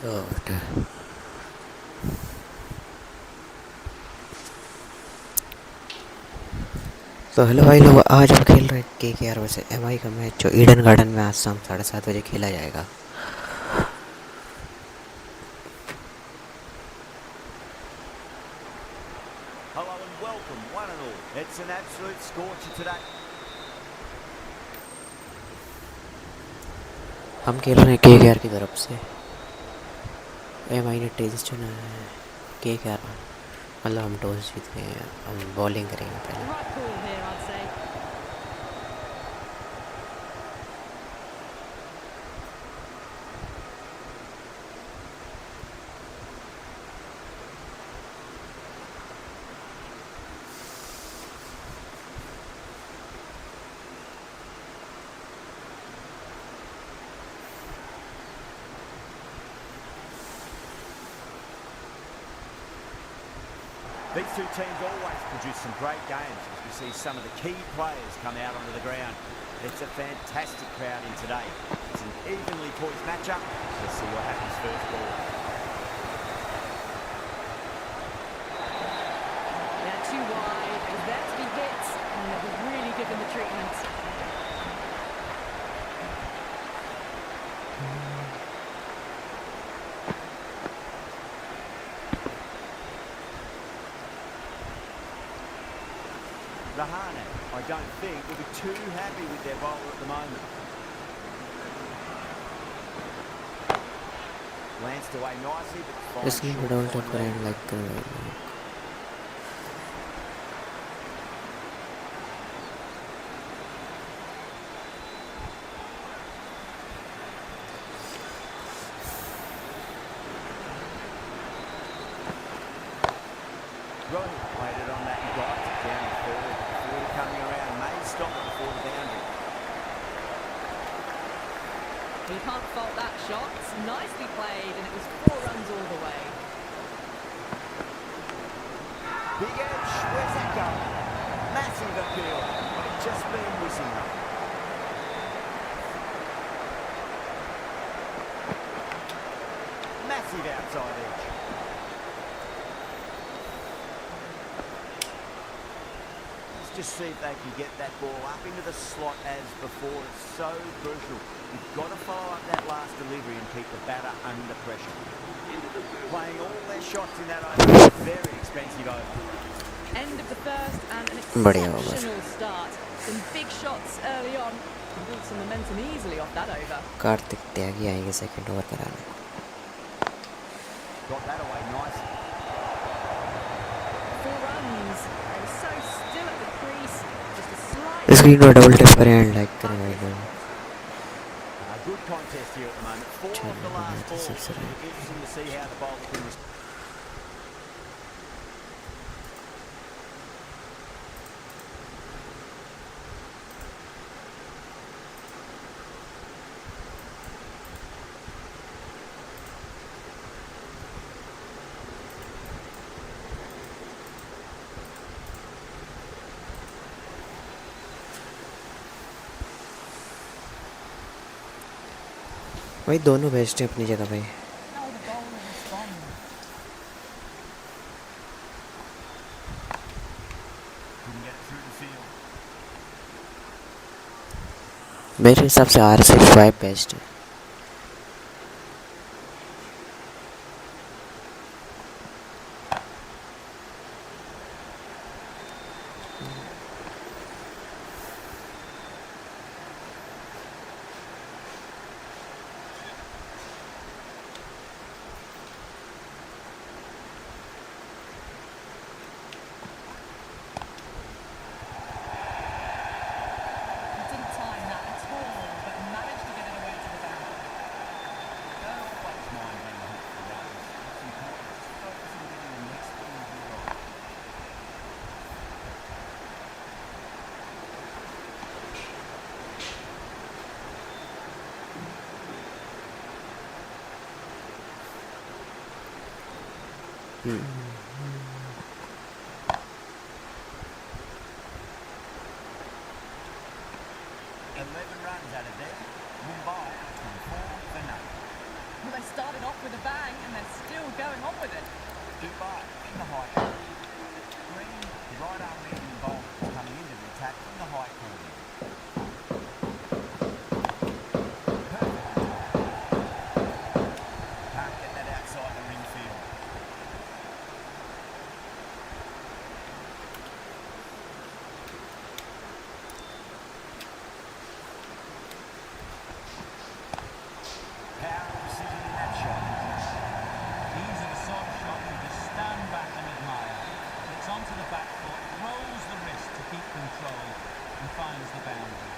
तो हेलो भाई लोग, आज हम खेल रहे हैं KKR वैसे MI का मैच जो ईडन गार्डन में आज शाम 7:30 बजे खेला जाएगा। Hello and welcome, one and all. It's an absolute scorcher today. हम खेल रहे हैं KKR की तरफ से। MI ने टॉस चुना है। KKR मतलब हम टॉस जीत गए हैं, हम बॉलिंग करेंगे पहले। Right call here, I'd say. These two teams always produce some great games as we see some of the key players come out onto the ground. It's a fantastic crowd in today. It's an evenly poised matchup. Let's see what happens first ball. Yeah, too wide. It was there to be hit, and it was really given the treatment. Rahein, I don't think, will be too happy with their bowler at the moment. Lanced away nicely, but fine इसकी short double fine टक्कर leg. And like कर रहे हैं। Right, played it on that and got it down the third. Forward coming around, may stop it before the boundary. Well, you can't fault that shot. Nicely played, and it was 4 runs all the way. Big edge, where's that going? Massive appeal, but it's just been missing though. Massive outside edge. Let's just see if they can get that ball up into the slot as before. It's so crucial. You've got to follow up that last delivery and keep the batter under pressure. Playing all their shots in that over. Very expensive over. End of the first, and an बढ़िया over. exceptional start. Some big shots early on. And built some momentum easily off that over. Kartik Tyagi आएंगे second over कराने। Got that away nicely. 4 runs. They were so still at the crease. Just a slight... screen पर double tap करें and like करें भाई लोग। A good contest here at the moment. 4 off the last ball. Interesting to see how the bowlers can respond. भाई दोनों best हैं अपनी जगह भाई। How the bowler responds. Couldn't get it through the field. मेरे हिसाब से R65 बेस्ट है। He didn't time that at all, but managed to get it away to the boundary. Don't always mind being a hook for runs. It's important to focus on getting the next ball right. Hmm. 11 runs out of there. Mumbai are 4 for none. Well, they started off with a bang and they're still going on with it. Dubai in the high corner. Green, right arm medium bowler coming into the attack from the high corner. Can't get that outside the ring field. Power and precision in that shot. Easy soft shot, you just stand back and admire. It's onto the back foot, rolls the wrist to keep control and finds the boundary.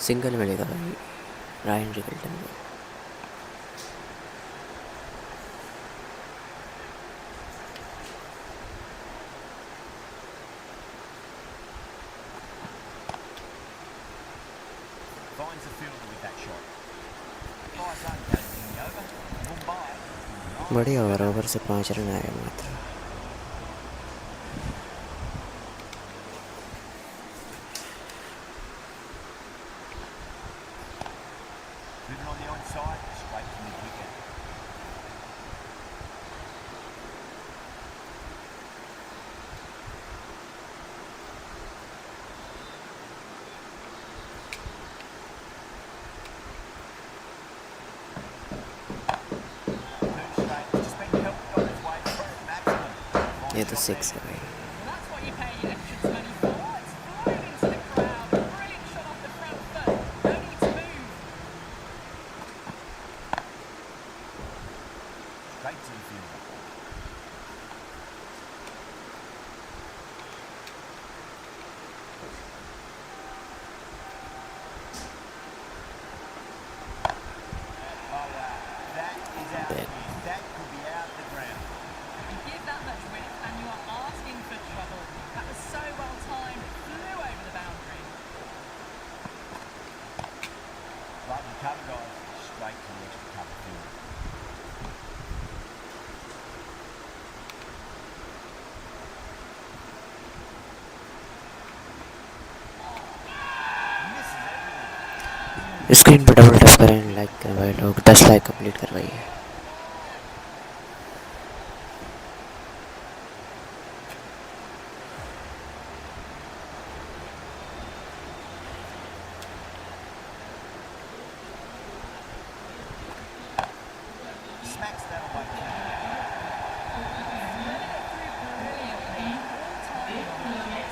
Single मिलेगा भाई Ryan Rickelton को. Finds the fielder with that shot. Fires uncatching over. Mumbai. बढ़िया over से 5 run आए मात्र. Moving on the onside, straight from the wicket. Two straight, just been helped on his way through maximum. ये तो 6 है भाई. Well, that's what you pay your entrance money for. It's flying into the crowd. Brilliant shot off the front foot. No need to move. Straight to the fielder. Oh wow, that is out Dead. here. That could be out the ground. You give that much width and you are asking for trouble. That was so well timed. It flew over the boundary. Lovely cover, guys. Straight to the edge of the cover field. Misses everything. Screen पर double tap करें, like करवाइए लोग. 10 like complete करवाइए. Smacks that away. Brilliantly. All time on it.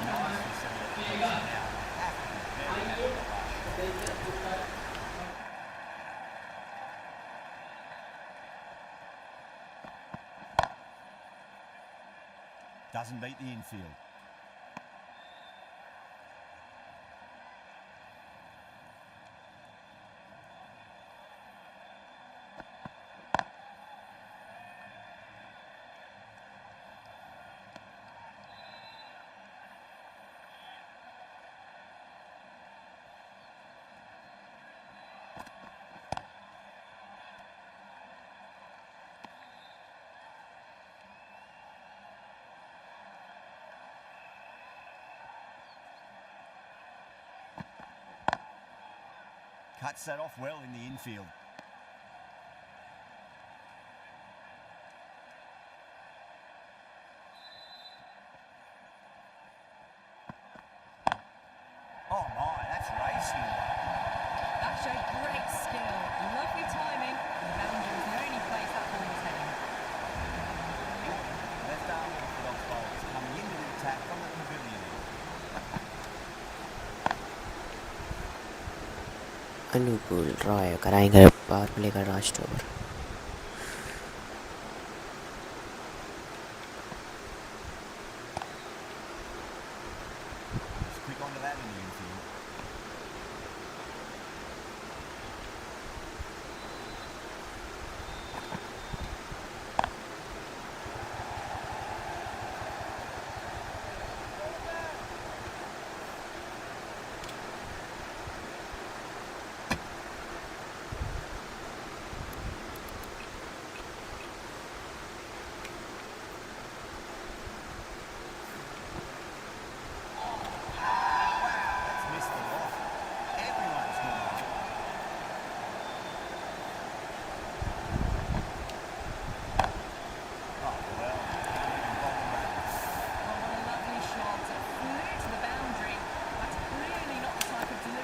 Nicely set it up. Now, have to be very lush. Doesn't beat the infield. Cuts that off well in the infield. Oh my, that's racing. That showed great skill. Lovely timing. The boundary was the only place that ball was heading. Left arm orthodox bowlers coming into the attack from the pavilion. अनुकूल रॉय कराएंगे power play का last over. point of that in the infield.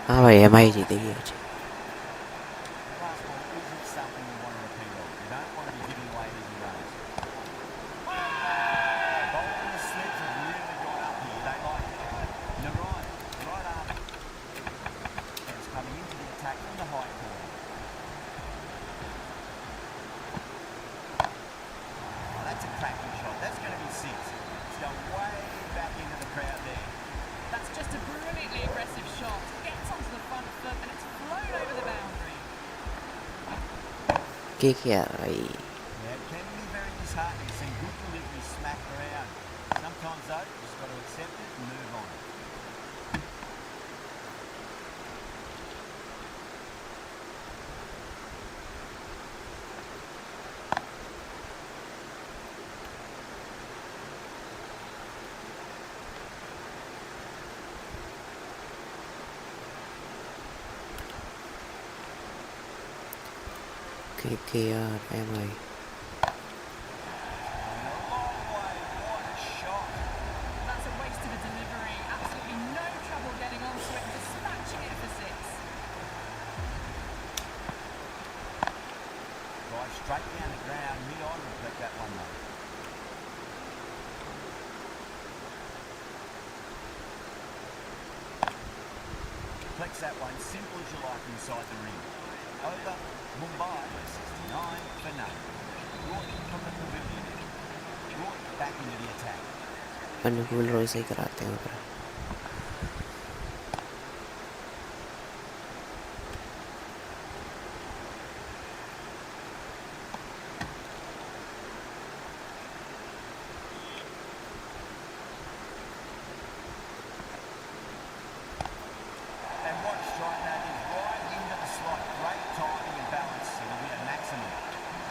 हाँ भाई MI जीतेगी आज। Last ball isn't something we want to repeat of. We don't want to be giving away easy runs. Bowling the slips have really gone up here. They like it. Right arm. And it's coming into the attack from the high corner. Oh, that's a cracking shot. That's going to be 6. It's going way back into the crowd there. That's just a brilliantly aggressive shot. Gets onto the front foot and it's flown over the boundary. KKR Yeah, it can be very disheartening seeing good delivery smacked around. Sometimes though, you just got to accept it and move on. KKR MI That's a waste of a delivery. Absolutely no trouble getting onto it and dispatching it for 6. Drive straight down the ground, mid-on, reflect that one though. Flex that one, simple as you like inside the ring. Over, Mumbai, 69 for none. Brought from the pavilion. Brought back into the attack. अनुकूल रोज से ही कराते हैं ऊपर। And what a strike that is, right into the slot. Great timing and balance. It'll be a maximum.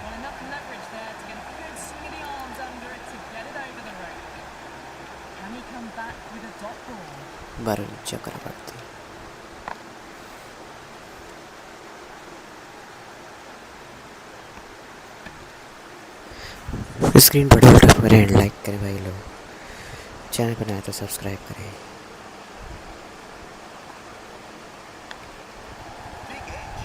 Well, enough leverage there to get a good swing of the arms under it to get it over the rope. Can he come back with a dot ball? बरन चक्कर पड़ती है। Screen पर double tap करें, like करें भाई लोग, channel पर नया तो सब्सक्राइब करें Big edge.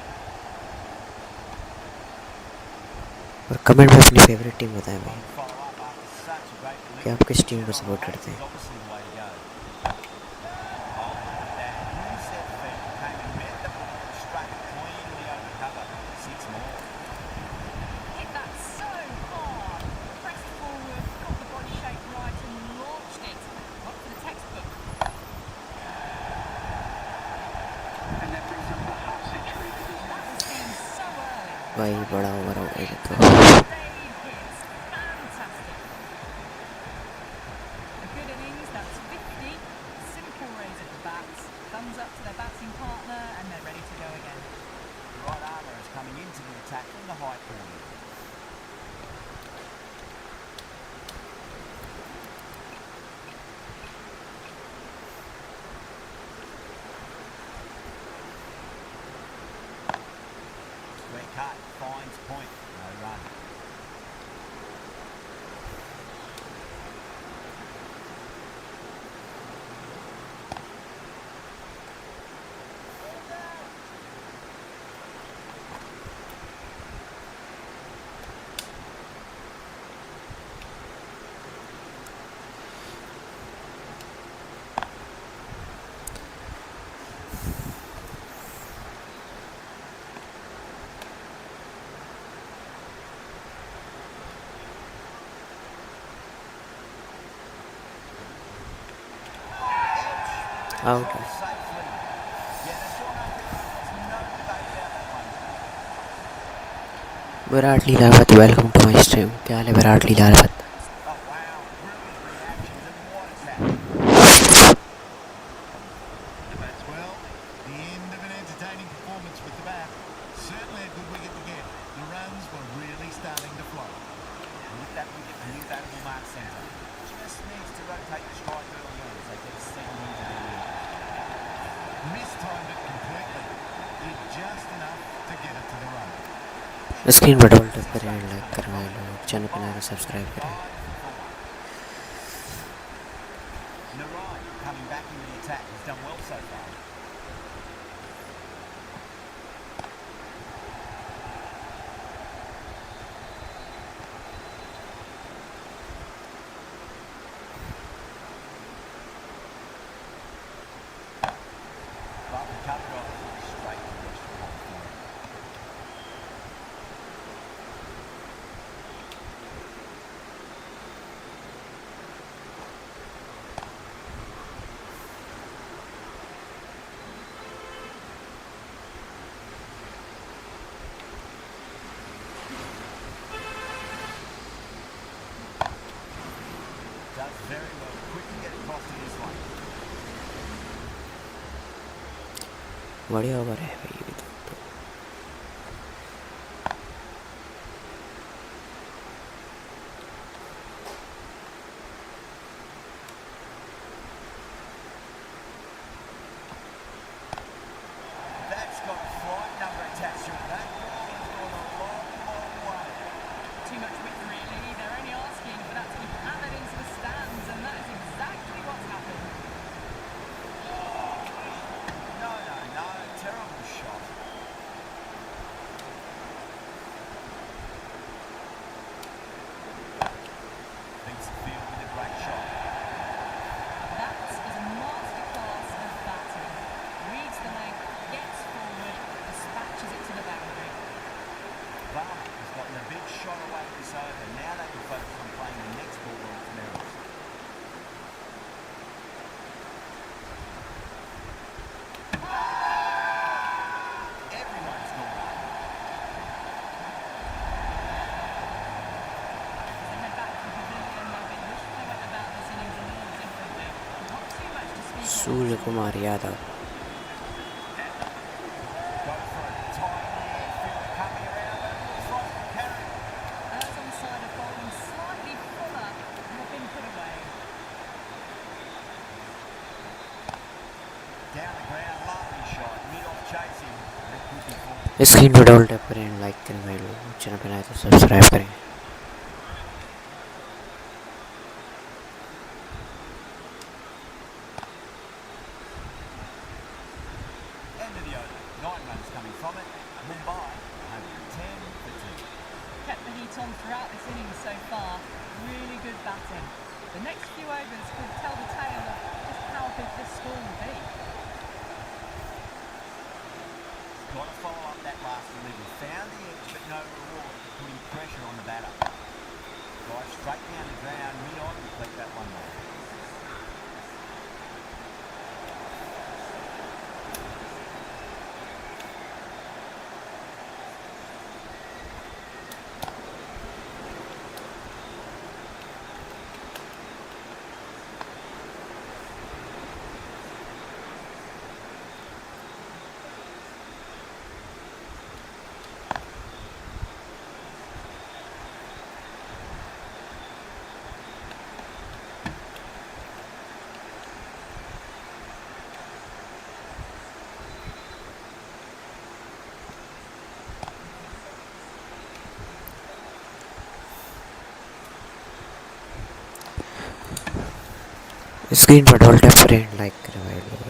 और कमेंट में अपनी फेवरेट टीम बताएं भाई Follow up after such a great कि delivery. आप किस टीम को सपोर्ट करते हैं। Obviously the way to go. Oh, that inset feet came and met the ball, struck it cleanly over cover. 6 more. Hit that so hard. Pressed forward, got the body shape right and launched it. Up for the textbook. And that brings up the half century because That was seen so early. भाई बड़ा over हो गया तो They hit. Fantastic. A good innings, that's 50. Simple raise of the bats. Thumbs up to their batting partner and they're ready to go again. The right armour is coming into the attack from the high corner. Square cut, finds point, no run. Out Dropped है। safely. Yeah, they've gone up big. There's no debate about that one. Virat Lilawat, welcome to my stream. क्या हाल है Virat Lilawat? Oh, wow. Brilliant reactions and what a tap. The bats well. The end of an entertaining performance with the bat. Certainly a good wicket to get. The runs were really starting to flow. And with that wicket, the new batter will mark centre. Just needs to rotate the strike early on as they get settled into the wicket. Mistimed it completely. Did just enough to get it to the run. Screen पर double tap करें, like करवाएं, लोग channel पर नए subscribe करें। Narai coming back into the attack. He's done well so far. But we cut it off straight to the extra point for him. Does very well. Quick to get across to this one. बढ़िया over है भाई ये तो। That's got a flight number attached to it. That ball has gone a long, long way. Too much width, really. They're only asking for that to be hammered into the stands, and that is exactly what's happened. No, no, no. Terrible shot. Beats the field with a great shot. That is a masterclass of batting. Reads the length, gets forward, dispatches it to the boundary. Bane has gotten a big shot away with this over. Now they can focus on playing the next ball on its merits. Everyone's gone up. As they head back to the pavilion, they'll be wishing they went about this innings a little differently. Not too much to speak of. Surya Kumar Yadav. Go for it. Tight in the air. Fielder coming around, but it looks like the carry. Birds on the side of bowling slightly fuller and have been put away. Down the ground. Lovely shot. Mid-off chasing. That could be full. Screen पर double tap करें, like करें भाई, लोग channel पर नए तो subscribe करें। End of the over. 9 runs coming from it. Mumbai 110 for 2. Kept the heat on throughout this innings so far. Really good batting. The next few overs could tell the tale of just how big this score will be. Got to follow up that last delivery. Found the edge, but no reward for putting pressure on the batter. Drive straight down the ground, mid-on, complete that one more. Screen पर double tap करें, like करें भाई, लोग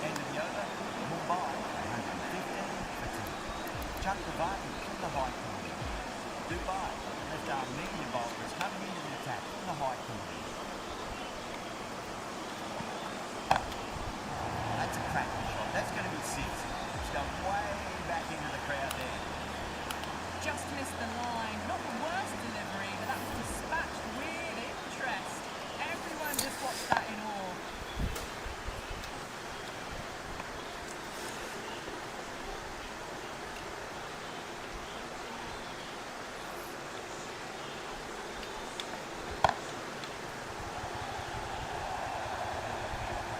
End of the over. Mumbai 115 for 2. Chakravarti from the high corner. Dubai, left arm medium bowlers coming into the attack from the high corner. That's a cracking shot. That's going to be 6. It's going way back into the crowd there. missed the line. Not the worst delivery, but that was dispatched with interest. Everyone just watched that in awe.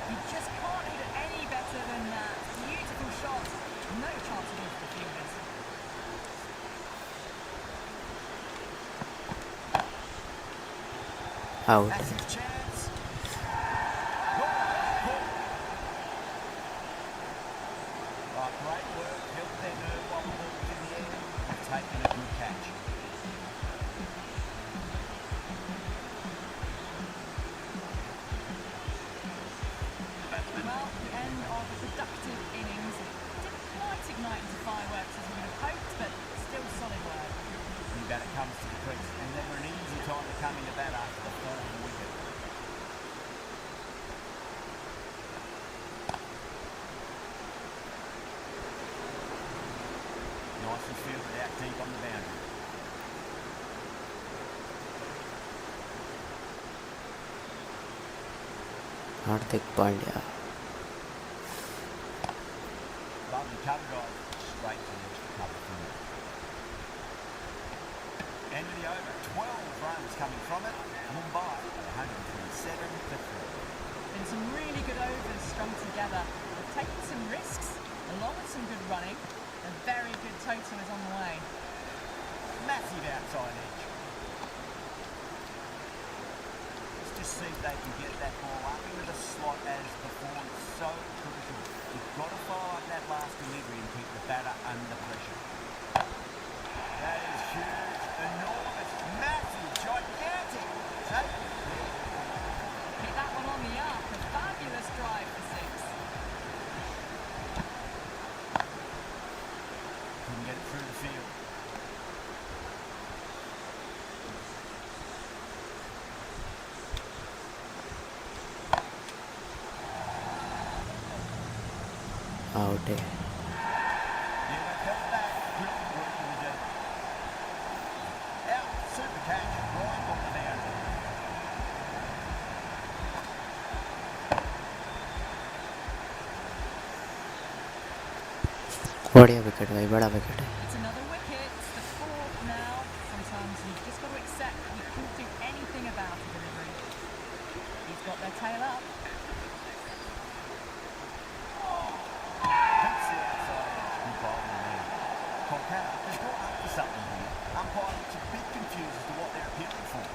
You just can't hit it any better than that. Beautiful shot. No chance of losing the fingers. Out. Massive chance. Oh, great work. Held their nerve while the ball was in the air. They've taken a good catch. Well, the end of a productive innings. Didn't quite ignite into fireworks as we would have hoped, but still solid work. New batter comes to the crease, and never an easy time to come into bat after the fourth wicket. Nicely fielded out deep on the boundary. Hardik Pandya. Lovely cover drive, straight to the extra cover from it. End of the over, 12 runs coming from it. Mumbai at 127 to 3. Been some really good overs strung together. They've taken some risks, along with some good running. A very good total is on the way. Massive outside edge. Let's just see if they can get that ball up into the slot as before. It's so crucial. You've got to follow up that last delivery and keep the batter under pressure. That is huge, enormous, massive, gigantic. Take it. Hit that one on the up. A fabulous drive for six. Couldn't get it through the field. Out. Yeah, they felt that. Brilliant work in the deep. Out, super catch, right on the boundary. बढ़िया wicket भाई, बड़ा wicket है. It's another wicket. It's the fourth now. Sometimes you've just got to accept that you couldn't do anything about the delivery. He's got their tail up. Hits the outside edge. Good bowling there. Kolkata has got up for something here. Umpire looks a bit confused as to what they're appealing for.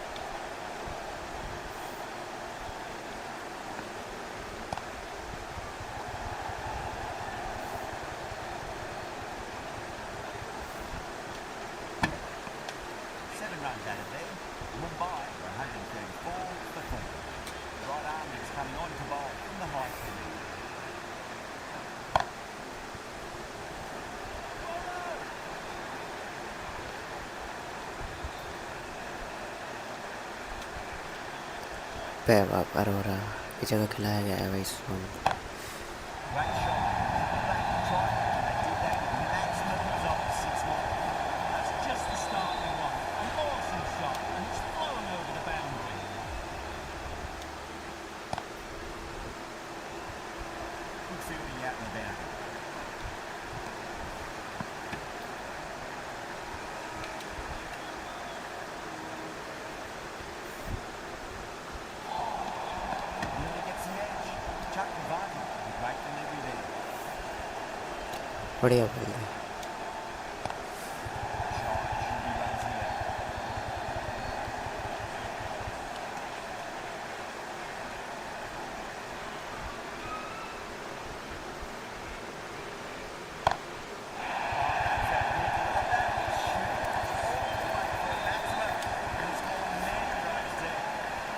Runs out of there. Mumbai for 134 for 4. Right arm is coming on to bowl from the high corner. पैवा Arora की जगह खिलाया गया है भाई इसको. Great shot. They tried it and they did that with maximum result 6 more. That's just the start we want. An awesome shot, and it's flown over the boundary. Good fielding out in the boundary. Really gets the edge. Chuck the button. Great delivery there. बढ़िया ball है. Shot should be runs here.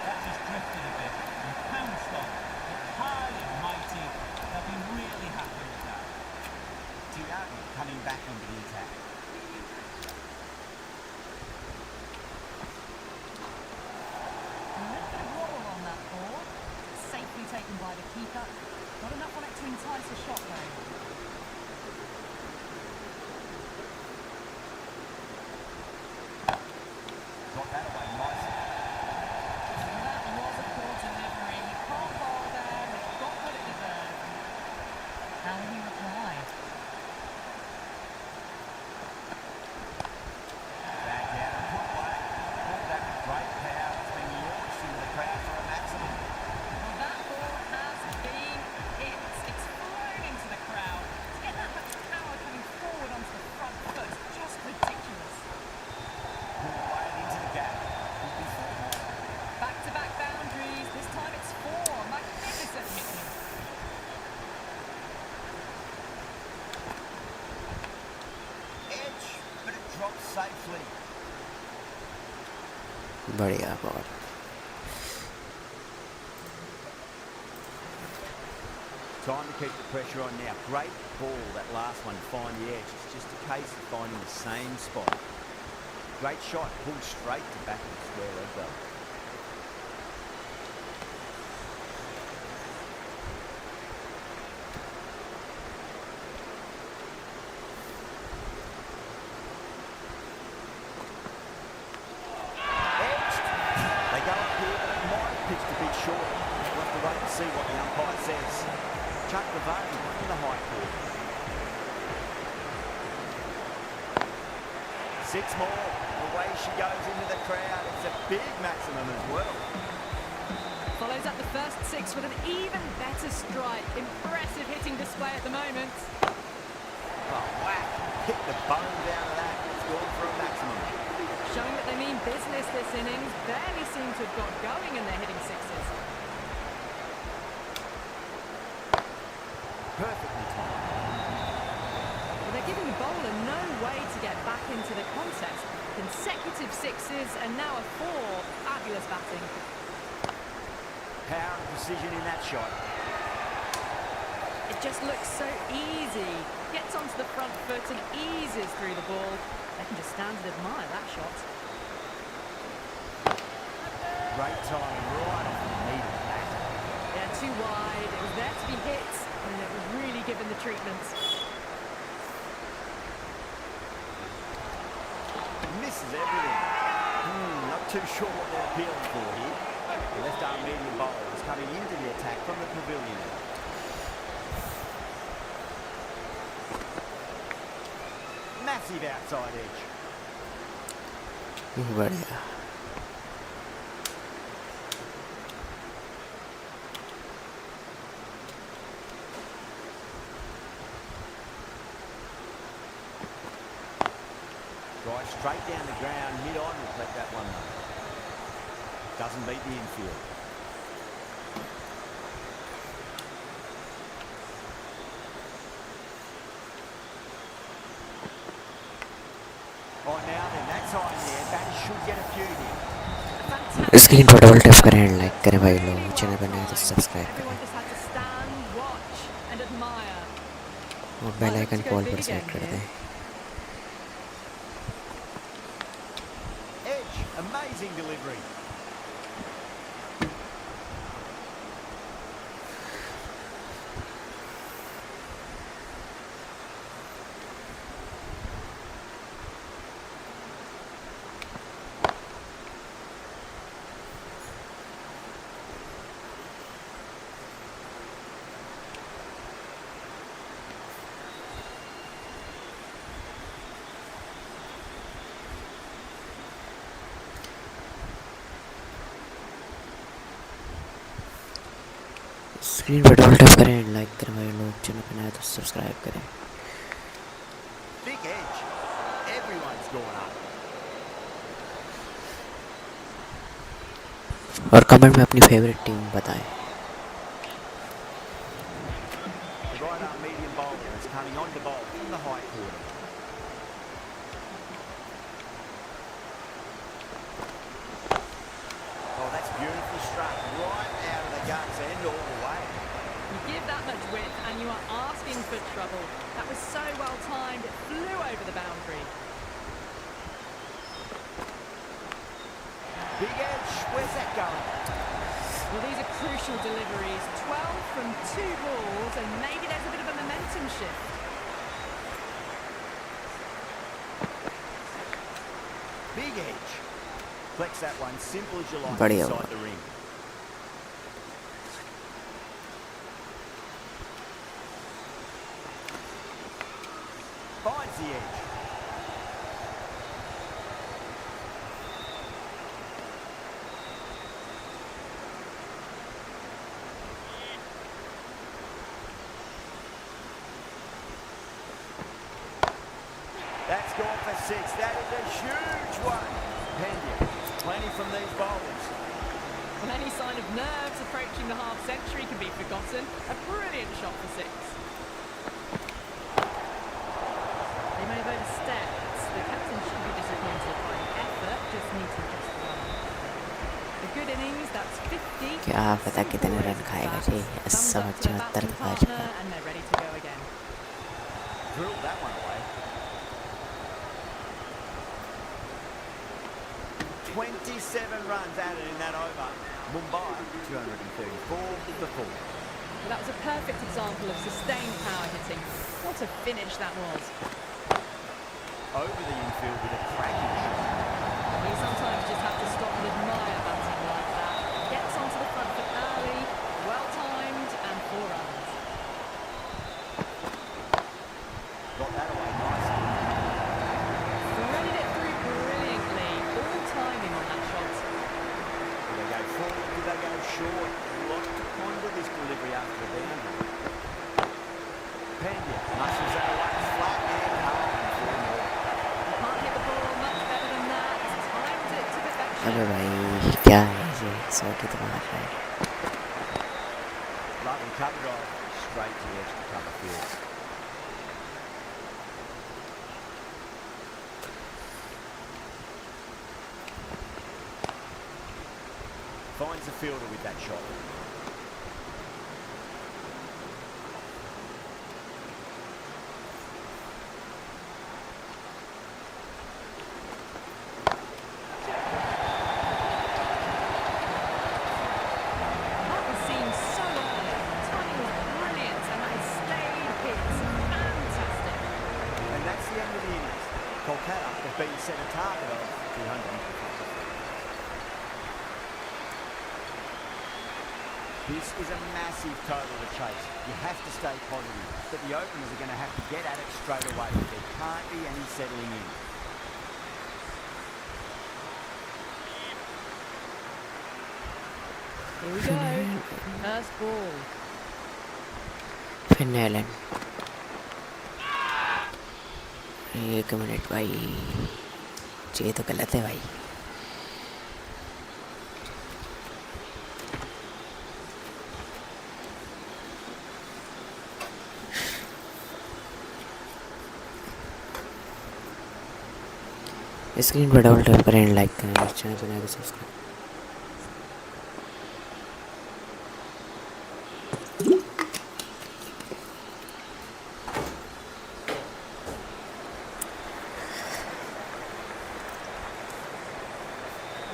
That just drifted a bit and pounced on. But high and mighty, they'll be really happy with that. Tiago coming back into the attack. A little bit of wobble on that ball. Safely taken by the keeper. Not enough on it to entice a shot though. safely. बढ़िया ball. Time to keep the pressure on now. Great ball, that last one, find the edge. It's just a case of finding the same spot. Great shot, pulled straight to back of the square leg though. Edged. They go up here, but it might have pitched a bit short. We'll have to wait and see what the umpire says. Chuck the bane in the high court. 6 more. The way she goes into the crowd, it's a big maximum as well. Follows up the first 6 with an even better strike. Impressive hitting display at the moment. Oh, whack. Hit the bone down of that. It's gone for a maximum. Showing that they mean business this innings. Barely seem to have got going and they're hitting 6s. Perfectly timed. Well, they're giving the bowler no way to get back into the contest. Consecutive 6s and now a 4. Fabulous batting. Power and precision in that shot. It just looks so easy. Gets onto the front foot and eases through the ball. They can just stand and admire that shot. Great timing right off the knee to the bat. Yeah, too wide. It was there to be hit and it was really given the treatment. Misses everything. Not too sure what they're appealing for here. The left arm medium bowler is coming into the attack from the pavilion. Massive outside edge. बढ़िया. Drive straight down the ground, mid on, will collect that one though. Doesn't beat the infield. Oh, now then, that's on there. Batters should get a few here. Screen पर double tap करें and like करें भाई लोग. Channel पर नए हैं तो subscribe करें Everyone just had to stand, watch and admire. और बेल आइकन कॉल पर सेट कर दें. Edge, amazing delivery. स्क्रीन पर डबल टैप करें एंड लाइक करें भाई लोग. चैनल पर नए हैं तो सब्सक्राइब करें. Big edge. Everyone's gone up. और कमेंट में अपनी फेवरेट टीम बताएं. The right arm medium bowler is coming on to bowl in the high quarter. Oh, that's beautifully struck right out of the guts and all the way. You give that much width and you are asking for trouble. That was so well timed, it flew over the boundary. Big edge, where's that going? Well, these are crucial deliveries. 12 from 2 balls and maybe there's a bit of a momentum shift. Big edge. Flex that one, simple as you like, बढ़िया inside हुआ. the ring. Finds the edge. That's gone for 6. That is a huge one. Pendia, plenty from these bowlers. Well, any sign of nerves approaching the half century can be forgotten. A brilliant shot for 6. They may have overstepped. The captain should be disappointed. क्या पता कितने run खाएगा जी। Thumbs 80 up to their 74 batting तो खा partner चुका है। and they're ready to go again. Drilled that one away. 27 runs added in that over. Mumbai 234 for 4. Well, that was a perfect example of sustained power hitting. What a finish that was. Over the infield with a cracking shot. You sometimes just have to stop and admire batting like that. Gets onto the front foot early, well timed, and 4 runs. Got that away nicely. Threaded it through brilliantly. All timing on that shot. Do they go forward? Do they go short? Lots to ponder this delivery after the boundary. Pandya muscles that away flat and hard and 4 more. You can't hit the ball much better than that. Timed it to perfection. अबे भाई क्या है ये 100 की तो मार रहा है। Lovely cover drive straight to the extra cover field. Finds the fielder with that shot. That was seen so early. Timing was brilliant and that has stayed hit. Fantastic. And that's the end of the innings. Kolkata have been set a target of 200. This is a massive total to chase. You have to stay positive, but the openers are going to have to get at it straight away. There can't be any settling in. Here we go. First ball. फिर एक minute भाई, ये तो गलत है भाई। Screen पर double tap करें, लाइक करें, चैनल बना के subscribe.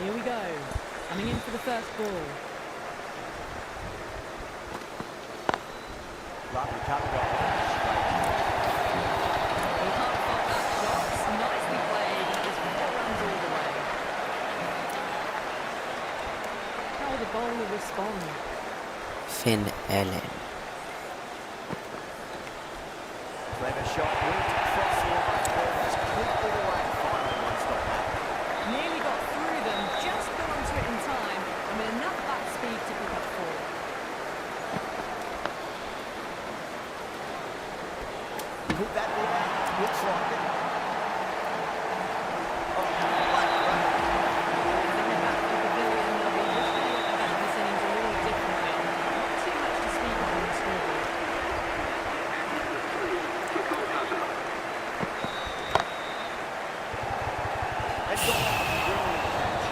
Here we go. Coming in for the first ball. Lovely cover drive. You can't fault that shot. It's nicely played and it was 4 runs all the way. How will the bowler respond? Finn Allen Clever shot. Moved across the line. Just clipped it away. Finally, one stop back. Nearly got through them, just got onto it in time, and with enough back speed to pick up 4. Put that ball out. Looks like it. Oh, late run. Coming back to the pavilion, they'll be looking at this innings a little differently. Not too much to speak of on the scoreboard. They've got a brilliant catch.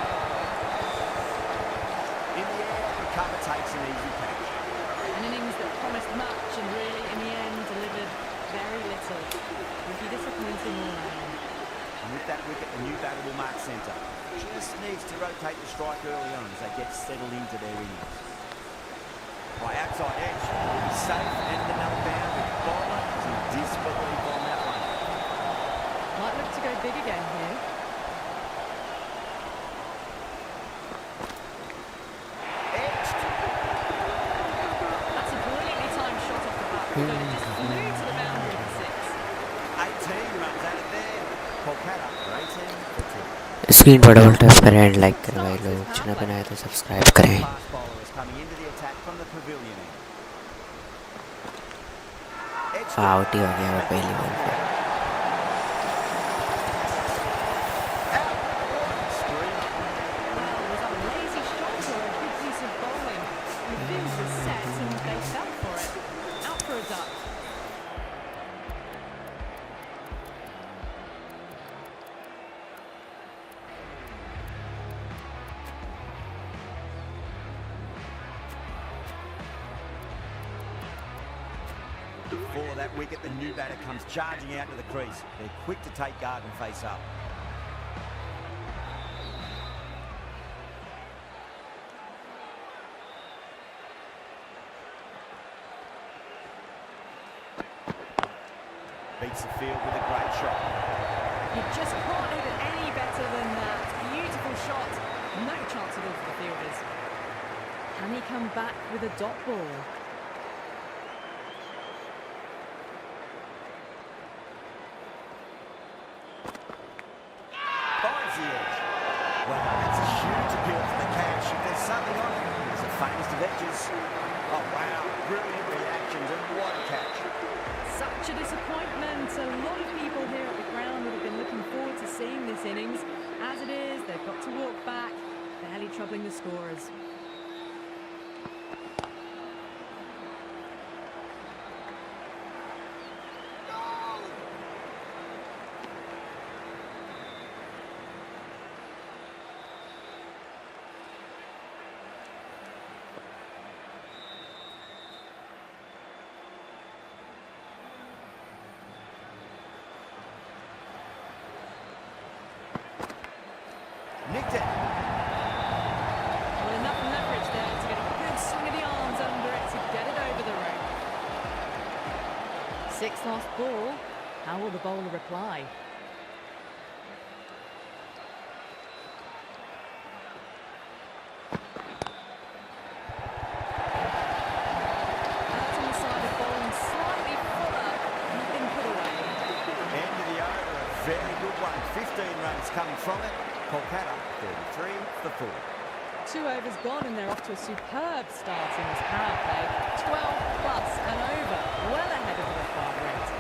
In the air, the cover takes an easy catch. An innings that promised much and really, in the end, delivered very little. Would be disappointing all round. And with that wicket, the new batter will mark centre. Just needs to rotate the strike early on as they get settled into their innings. By outside edge, will be safe and another boundary. Bowler is in disbelief on that one. Might look to go big again here. Edged. That's a brilliantly timed shot off the back. It just flew to the boundary for 6. 18 runs out of there. Kolkata are 18 for 2. Screen पर double tap करें, like करें भाई लोग, channel बनाए तो subscribe करें। Fast bowler is coming into the attack from the pavilion end. Edged. Out ही हो गया वो पहली बॉल पे। Out. Screamer. Well, was that a lazy shot or a good piece of bowling? The field was set and they fell for it. Out for a duck. ball of that wicket, the new batter comes charging out to the crease. They're quick to take guard and face up. Beats the field with a great shot. You just can't hit it any better than that. Beautiful shot. No chance at all for the fielders. Can he come back with a dot ball? Finds the edge. Well, that's a huge appeal for the catch. If there's something on it, it's the famous of edges. Oh, wow. Brilliant reactions and what a catch. Such a disappointment. A lot of people here at the ground would have been looking forward to seeing this innings. As it is, they've got to walk back, barely troubling the scorers. Nicked it. Well, enough leverage there to get a good swing of the arms under it to get it over the rope. Sixth last ball. How will the bowler reply? That's on the side of bowling slightly fuller. Nothing put away. End of the over, a very good one. 15 runs coming from it. Kolkata 33 for 4. 2 overs gone and they're off to a superb start in this power play. 12 plus and over, well ahead of the required rate.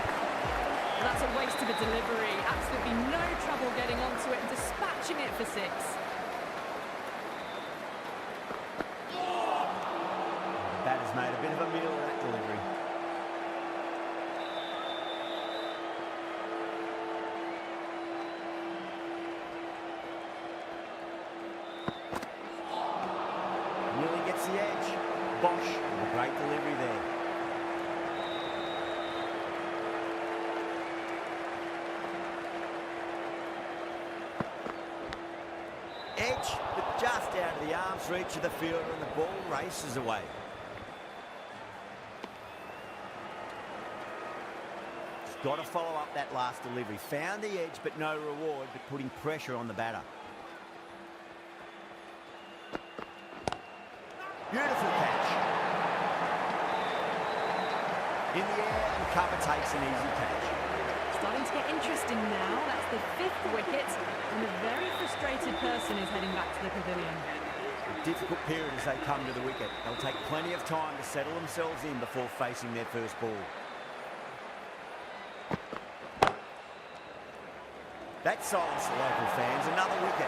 That's a waste of a delivery. Absolutely no trouble getting onto it and dispatching it for 6. Batter's made a bit of a meal of that delivery. Nearly gets the edge. Bosh, a great delivery there. Edge, but just out of the arm's reach of the fielder and the ball races away. He's got to follow up that last delivery. Found the edge, but no reward, but putting pressure on the batter. Beautiful catch. In the air, and cover takes an easy catch. Starting to get interesting now. That's the 5th wicket and a very frustrated person is heading back to the pavilion. A difficult period as they come to the wicket. They'll take plenty of time to settle themselves in before facing their first ball. That silenced the local fans. Another wicket.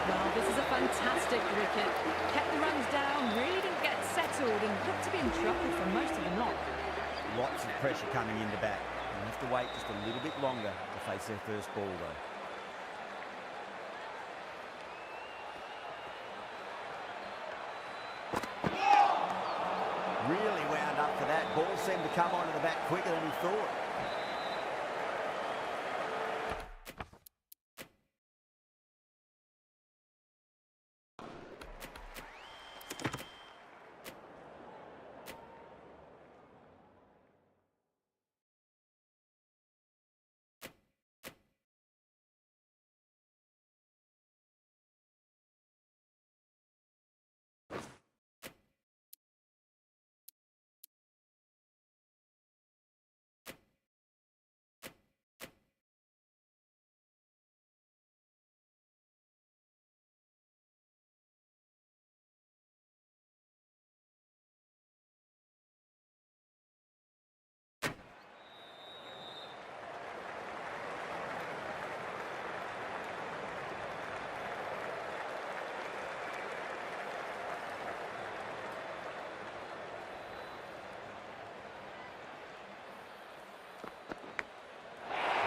Well, this is a fantastic wicket. Kept the runs down, really didn't get settled and looked to be in trouble for most of the knock. Lots of pressure coming into bat. They'll have to wait just a little bit longer to face their first ball, though. Really wound up for that. Ball seemed to come onto the bat quicker than he thought.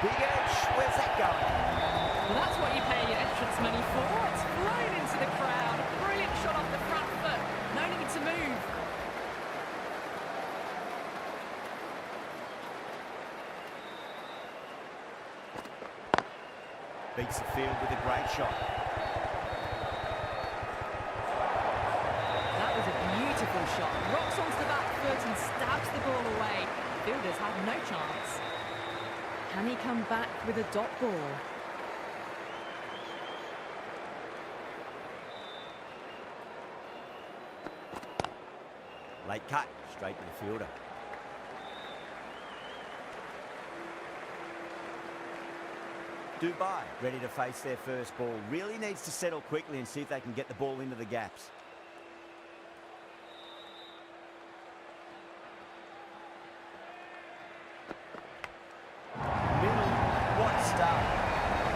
Big edge. Where's that going? Well, that's what you pay your entrance money for. It's flown into the crowd. A brilliant shot off the front foot. No need to move. Beats the field with a great shot. That was a beautiful shot. Rocks onto the back foot and stabs the ball away. Fielders had no chance. Can he come back with a dot ball? Late cut, straight to the fielder. Dubai, ready to face their first ball. Really needs to settle quickly and see if they can get the ball into the gaps. Middle, what a start.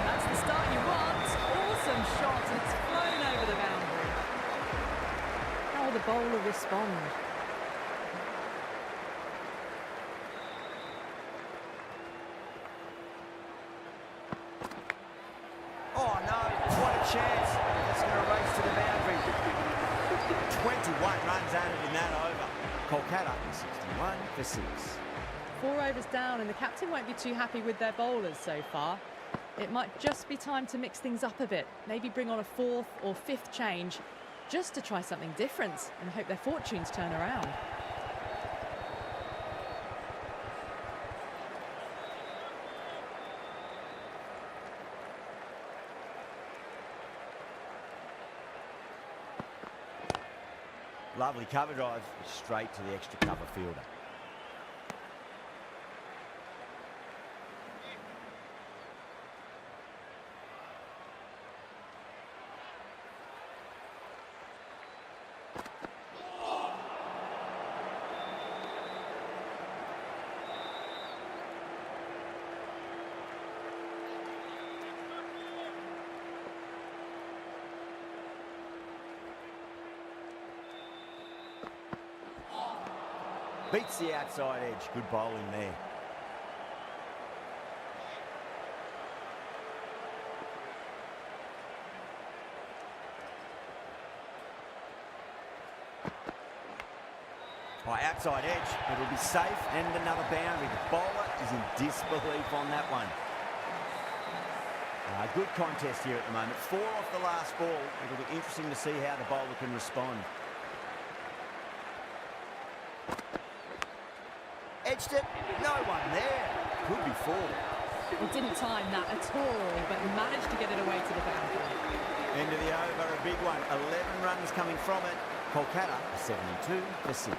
That's the start you want. Awesome shot. It's flown over the boundary. How will the bowler respond? Oh no, what a chance. It's going to race to the boundary. 21 runs added in that over. Kolkata 61 for 6. 4 overs down and the captain won't be too happy with their bowlers so far. It might just be time to mix things up a bit. Maybe bring on a 4th or 5th change just to try something different and hope their fortunes turn around. Lovely cover drive, straight to the extra cover fielder. Beats the outside edge. Good bowling there. Outside edge. It'll be safe and another boundary. The bowler is in disbelief on that one. Good contest here at the moment. 4 off the last ball. It'll be interesting to see how the bowler can respond. Edged it, no one there. Could be 4. He didn't time that at all, but managed to get it away to the boundary. End of the over, a big one. 11 runs coming from it. Kolkata 72 for 6.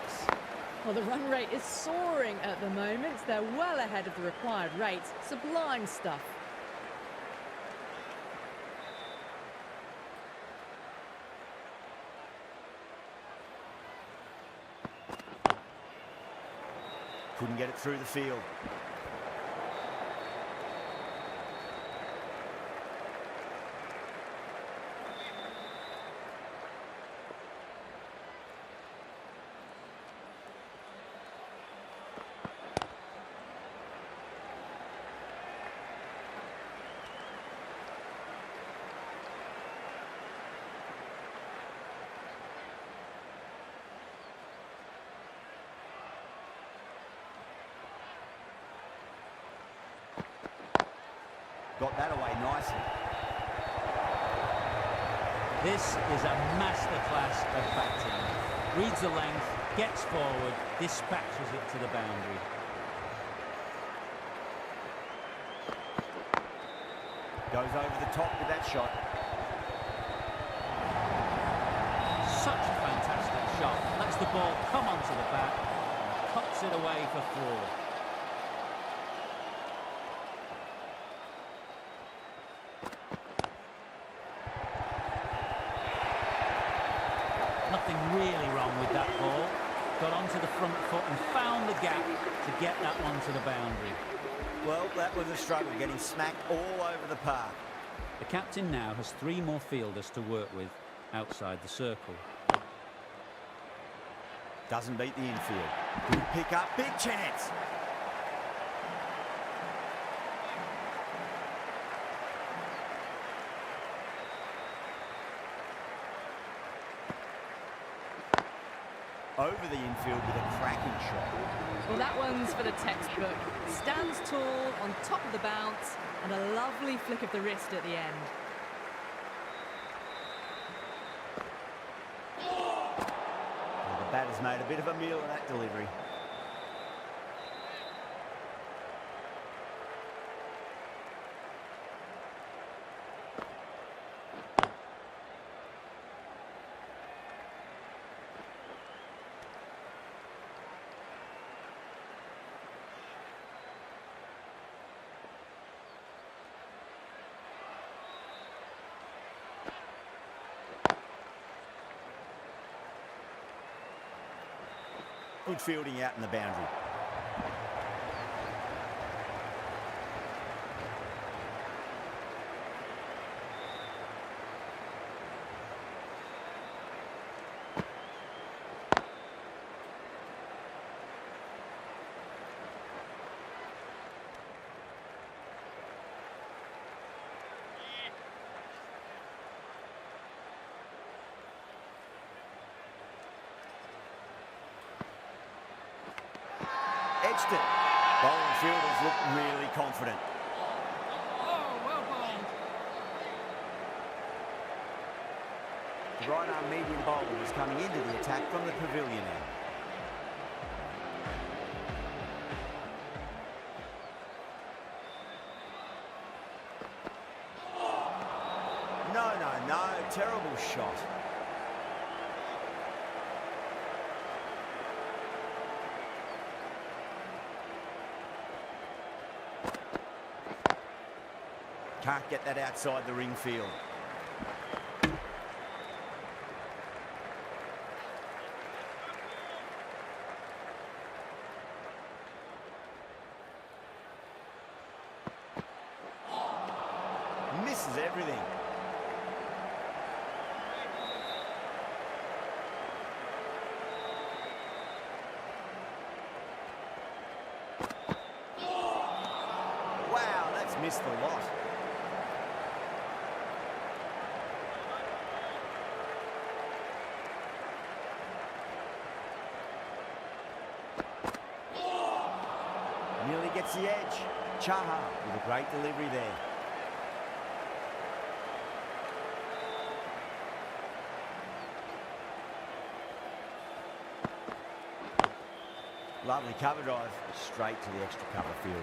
Well, the run rate is soaring at the moment. They're well ahead of the required rate. Sublime stuff. Couldn't get it through the field. Got that away nicely. This is a masterclass of batting. Reads the length, gets forward, dispatches it to the boundary. Goes over the top with that shot. Such a fantastic shot. Lets the ball come onto the bat, cuts it away for 4. Nothing really wrong with that ball. Got onto the front foot and found the gap to get that one to the boundary. Well, that was a struggle, getting smacked all over the park. The captain now has 3 more fielders to work with outside the circle. Doesn't beat the infield. Good pick up, big chance. over the infield with a cracking shot. Well, that one's for the textbook. Stands tall on top of the bounce and a lovely flick of the wrist at the end. Well, the batter's made a bit of a meal of that delivery. Good fielding out in the boundary. Edged it. Bowling fielders look really confident. Oh, well bowled. The right arm medium bowler is coming into the attack from the pavilion end. No, terrible shot. Can't get that outside the ring field. Misses everything. Wow, that's missed a lot. Nearly gets the edge. Chaha with a great delivery there. Lovely cover drive, straight to the extra cover fielder.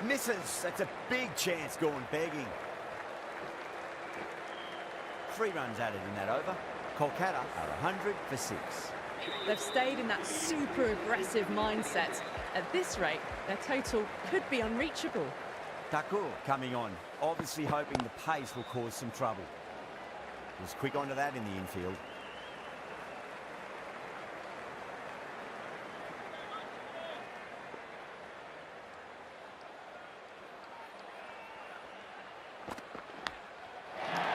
Misses, that's a big chance going begging. 3 runs added in that over. Kolkata are 100 for 6. They've stayed in that super aggressive mindset. At this rate, their total could be unreachable. Taku coming on, obviously hoping the pace will cause some trouble. Was quick onto that in the infield.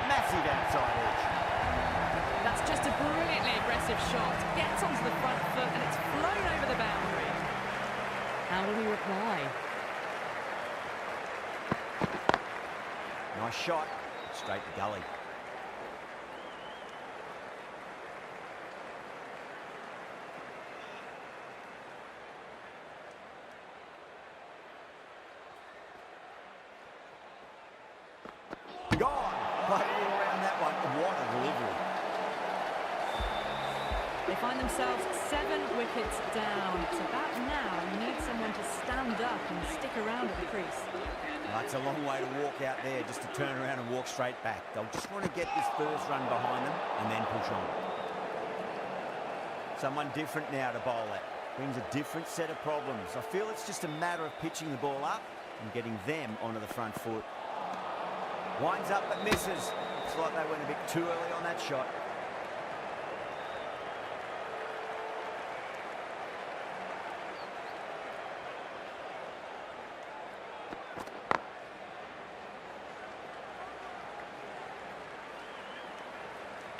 Massive outside edge. That's just a brilliantly aggressive shot. Gets onto the front foot and it's flown over the boundary. How will he reply? Nice shot, straight to gully. Gone! Played all around that one. What a delivery. They find themselves 7 wickets down. It's about now you need someone to stand up and stick around at the crease. That's a long way to walk out there just to turn around and walk straight back. They'll just want to get this first run behind them and then push on. Someone different now to bowl at. Brings a different set of problems. I feel it's just a matter of pitching the ball up and getting them onto the front foot. Winds up but misses. Looks like they went a bit too early on that shot.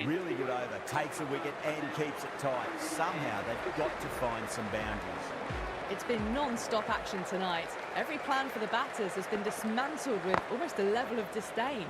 Really good over, takes a wicket and keeps it tight. Somehow they've got to find some boundaries. It's been non-stop action tonight. Every plan for the batters has been dismantled with almost a level of disdain.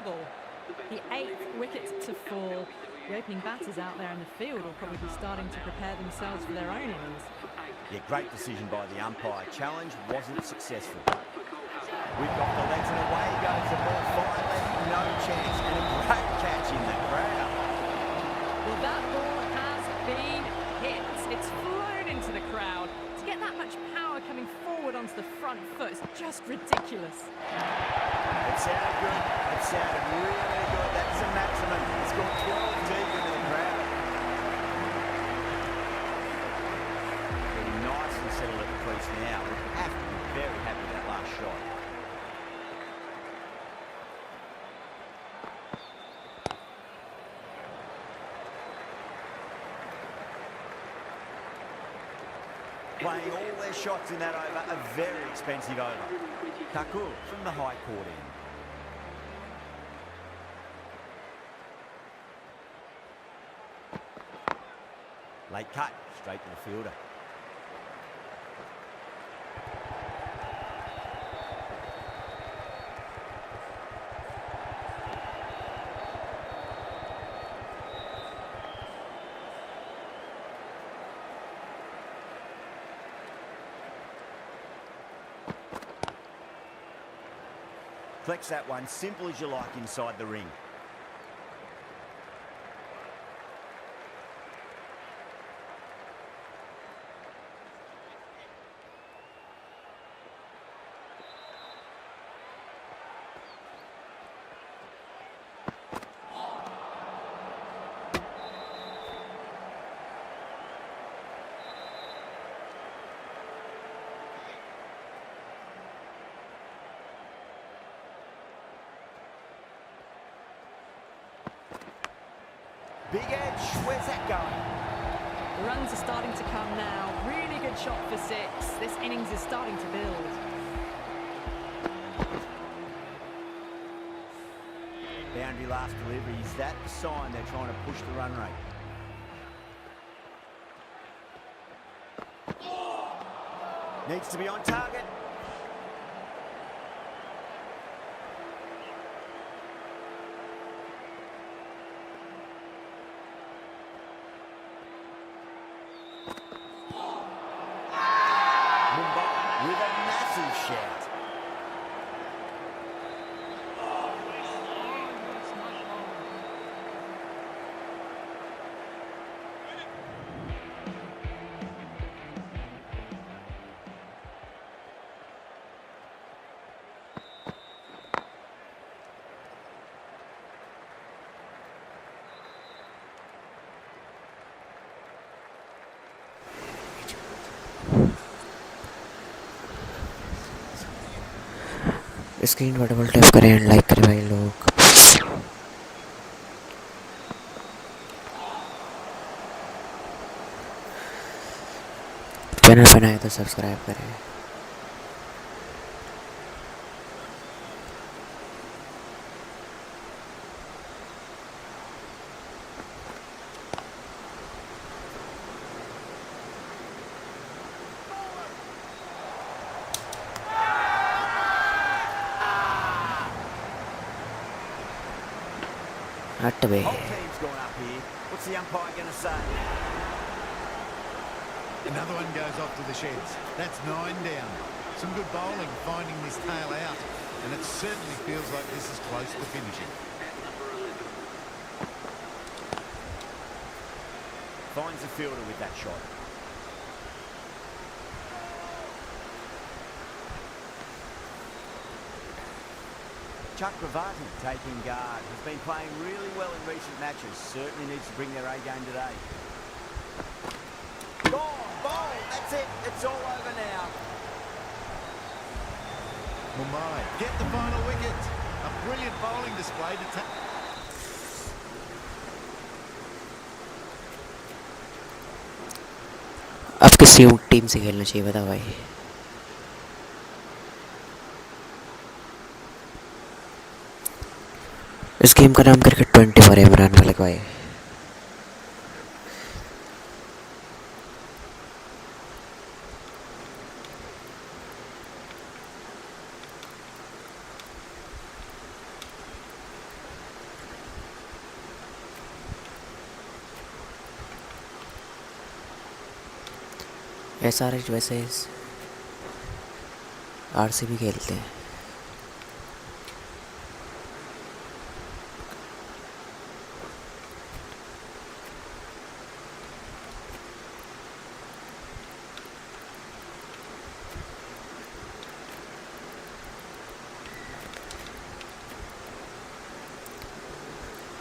level. The 8th wicket to fall. The opening batters out there in the field will probably be starting to prepare themselves for their own innings. Yeah, great decision by the umpire. Challenge wasn't successful. We've got the legs and away goes the ball. Finally, no chance, and a great catch in the crowd. Well, that ball has been hit. It's flown into the crowd. To get that much power coming forward onto the front foot is just ridiculous. It sounded good. It sounded really good. That's the maximum. It's gone 12 deep into the crowd. Getting nice and settled at the crease now. We have to be very happy with that last shot. Playing all their shots in that over, a very expensive over. Taku from the high court end. Late cut, straight to the fielder. Flex that one, simple as you like inside the ring. Big edge, where's that going? The runs are starting to come now. Really good shot for 6. This innings is starting to build. Boundary last delivery, is that the sign they're trying to push the run rate? Needs to be on target. With a massive shout. Screen पर double tap करें and like करें भाई लोग। Channel पर नए तो subscribe करें। हट बे। Whole team's gone up here. What's the umpire going to say? Another one goes off to the sheds. That's 9 down. Some good bowling finding this tail out, and it certainly feels like this is close to finishing. Finds the fielder with that shot. Chakravarti taking guard. Has been playing really well in recent matches. Certainly needs to bring their A game today. Gone, bowl, that's it. It's all over now. Mumbai get the final wicket. A brilliant bowling display to take. अब किसी team से खेलना चाहिए बता भाई। इस game का नाम क्रिकेट 20 फॉर इमरान मलिक भाई। SRH वैसे RCB खेलते हैं।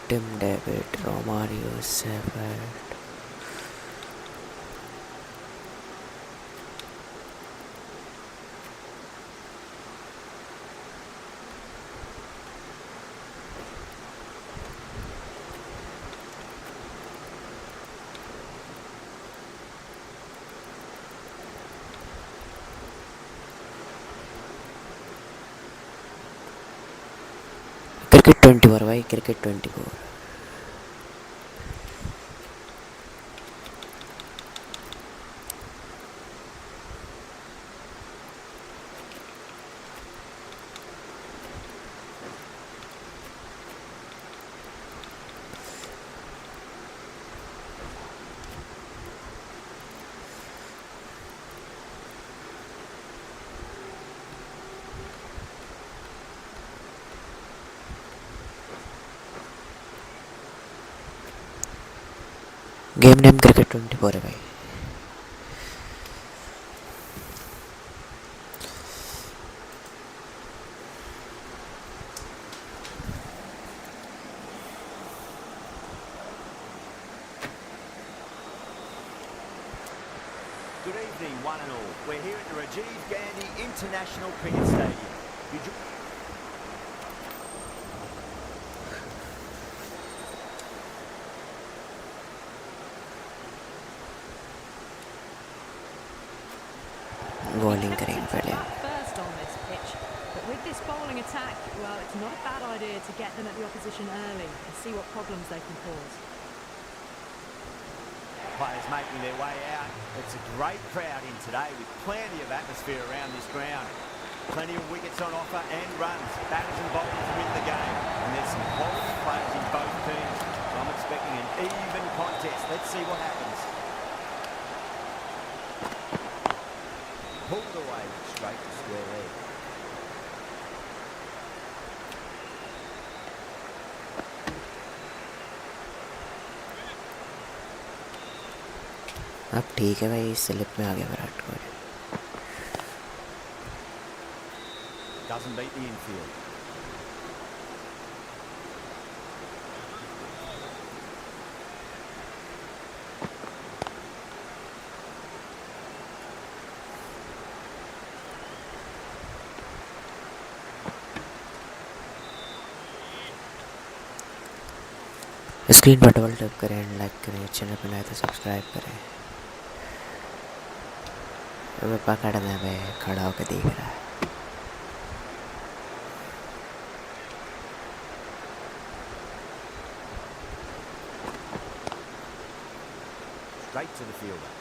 Tim David, Romario, Shepherd, cricket 24 भाई, क्रिकेट 24। गेम नेम क्रिकेट 24 है भाई। Good evening, one and all. We're here at the Rajiv Gandhi International Cricket Stadium. You jo- bowling करेंगे पहले। First on this pitch, but with this bowling attack, well, it's not a bad idea to get them at the opposition early and see what problems they can cause. Players making their way out. It's a great crowd in today with plenty of atmosphere around this ground. Plenty of wickets on offer and runs. Batters and bowlers win the game. And there's some quality players in both teams. So I'm expecting an even contest. Let's see what happens. Pulled away straight to square leg. अब ठीक है भाई, slip में आ गया Virat Kohli. Doesn't beat the infield. Screen पर double tap करें, like करें, channel पर नए तो सब्सक्राइब करें। मैं पकड़ना है, खड़ा होकर देख रहा है। Straight to the fielder.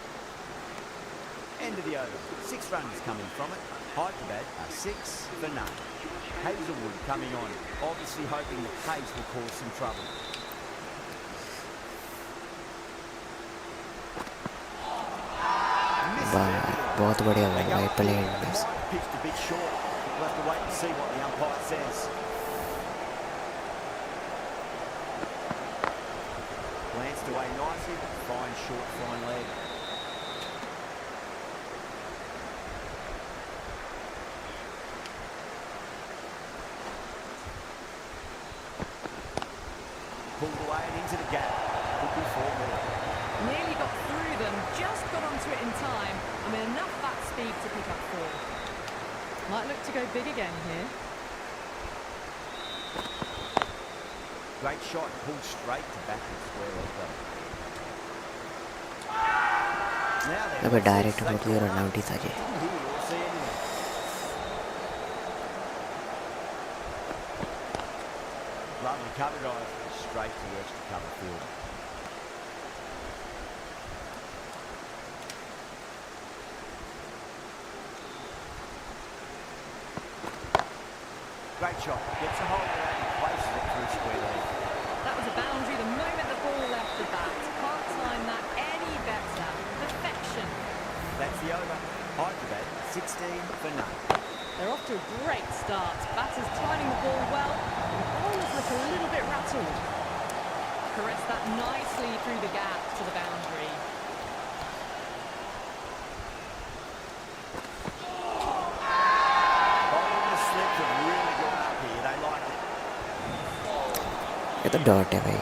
End of the over. 6 runs coming from it. Hyderabad are 6 for none. Hazelwood coming on, obviously hoping the pace will cause some trouble. बहुत बढ़िया भाई, प्ले में Pitched a bit short. We'll have to wait and see what the umpire says. Glanced away nicely. Fine short, fine leg. Pulled away and into the gap. Could be 4 more. Nearly got through them, just got onto it in time. I mean, enough bat speed to pick up 4. Might look to go big again here. Great shot, pulled straight to back and square leg though. अबे direct होती है, run out ही था जी। Lovely cover drive, straight to the extra cover field. Great shot, gets a hold of that and places it through square leg. That was a boundary the moment the ball left the bat. Can't time that any better. Perfection. That's the for none. They're off to a great start. Batters timing the ball well. The bowlers look a little bit rattled. Caress that nicely through the gap to the boundary. Bowling the slips have really gone up here. They like it. ये तो dot है भाई.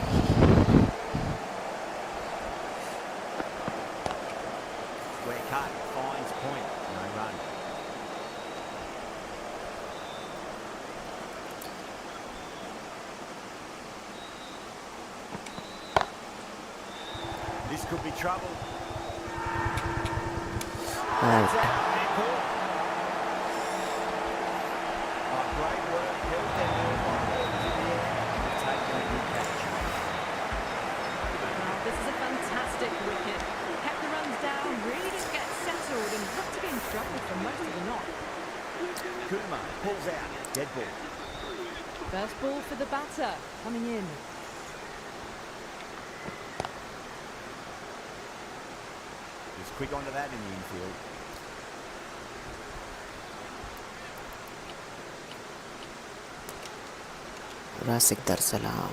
Square cut finds point. No run. This could be trouble. Out. Great work. Held their nerve on balls in the air. Taken a good catch. Wow, this is a fantastic wicket. Kept the runs down, really didn't get settled and looked to be in trouble for most of the knock. Kumar pulls out. Dead ball. First ball for the batter, coming in. He's quick onto that in the infield. रासिक दर सलाम.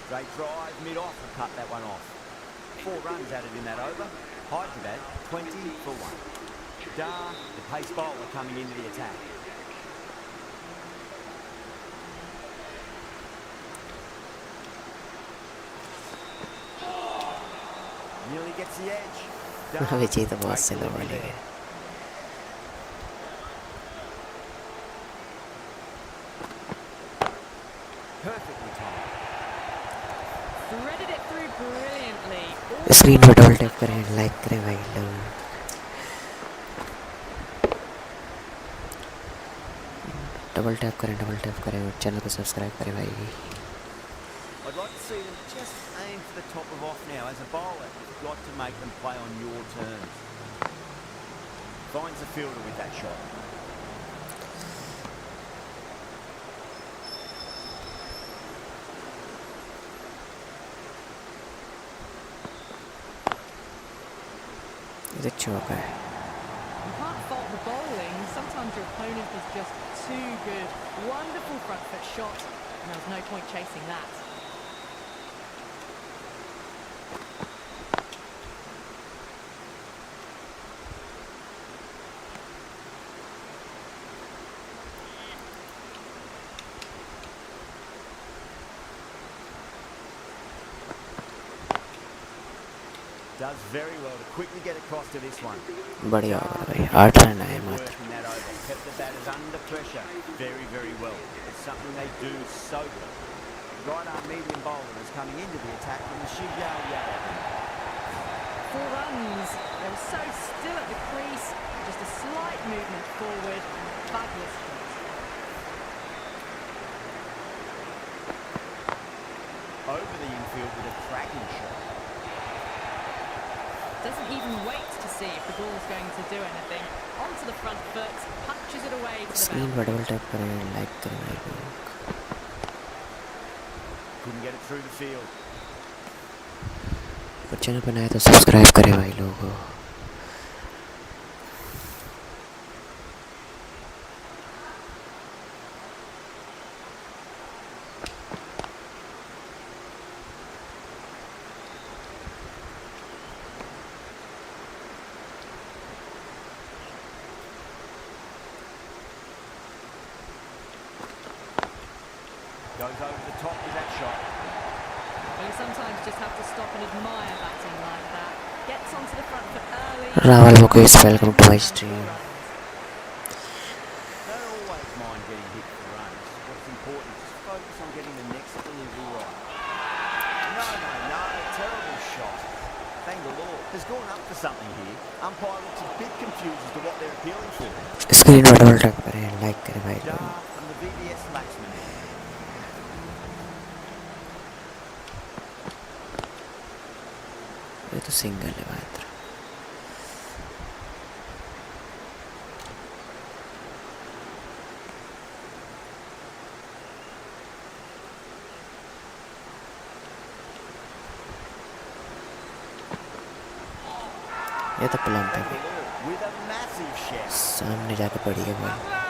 Great drive mid-off and cut that one off. 4 runs added in that over. Hyderabad 20 for 1. Dar, the pace bowler, coming into the attack. Nearly gets the edge. Dar, विजय तो बहुत great से लोग delivery वाले there. हैं. Perfectly timed. Threaded it through brilliantly. Screen पर double tap करें, like करें भाई लोग. डबल टैप करें और चैनल को सब्सक्राइब करें भाई. I'd like to see them just aim for the top of off now. As a bowler, you've got to make them play on your terms. Finds the fielder with that shot. ये चौका है. You can't fault the bowling. Sometimes your opponent is just too good. Wonderful front foot shot, and there was no point chasing that. Does very well to quickly get across to this one. बढ़िया होगा भाई. 8 run आए मात्र. Working that over. Kept the batters under pressure very, very well. It's something they do so well. Right arm medium bowler is coming into the attack from the Shivya. 4 runs. They were so still at the crease. Just a slight movement forward. Fabulous hit. Over the infield with a cracking shot. Doesn't even wait to see if the ball's going to do anything. Onto the front foot, punches it away to the screen boundary. पर double tap करें, like करें भाई लोग. Couldn't get it through the field. और channel पर नए तो subscribe करें भाई लोग. Goes over the top with that shot. Well, you sometimes just have to stop and admire batting like that. Gets onto the front foot early. Rawal Mukesh, welcome to my stream. Don't always mind getting hit for runs. What's important is just focus on getting the next delivery right. No. Terrible shot. Thank the Lord. Has gone up for something here. Umpire looks a bit confused as to what they're appealing for. Screen पर double tap करें, like करें भाई Dar लोग. from the VBS batsman. ये तो single है मात्र. ये तो प्लम पे भी With a massive shout. सामने जाके पड़ी है ball.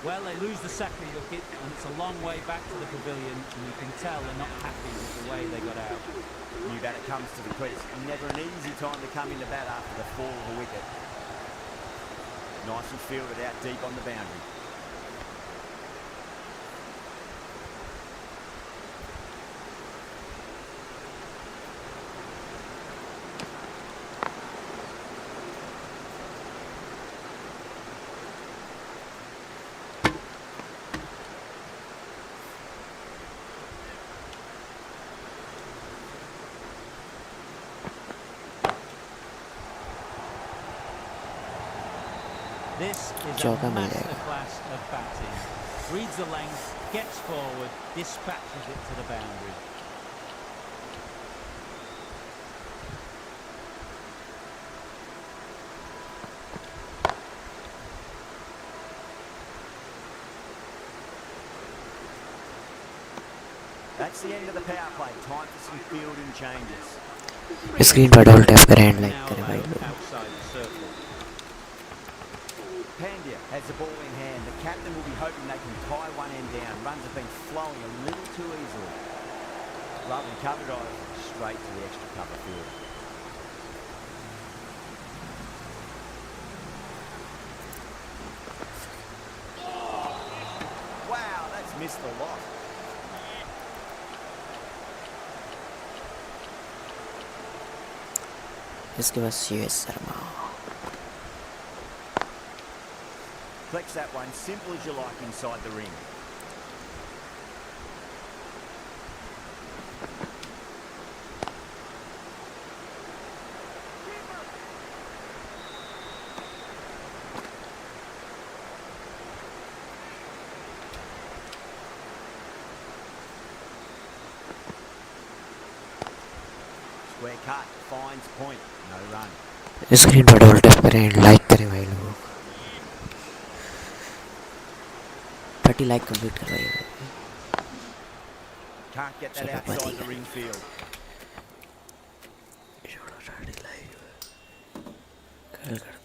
Well, they lose the second wicket, and it's a long way back to the pavilion, and you can tell they're not happy with the way they got out. New batter comes to the crease. Never an easy time to come into bat after the fall of a wicket. Nicely fielded out deep on the boundary. This is a चौका मिल जाएगा. masterclass of batting. Reads the length, gets forward, dispatches it to the boundary. That's the end of the power play. Time for some fielding changes. Screen पर double tap करें and like Now करें भाई laid लोग. outside the circle. Pandya has the ball in hand. The captain will be hoping they can tie one end down. Runs have been flowing a little too easily. Lovely cover drive straight to the extra cover field. Wow, that's missed a lot. इसके बाद US Sharma. Flex that one simple as you like inside the ring. Square cut, finds point, no run. Screen पर double tap करें and like करें भाई लोग. 30 like complete करवाइए. Can't get that चलो, outside बढ़िया. the ring field. कल कर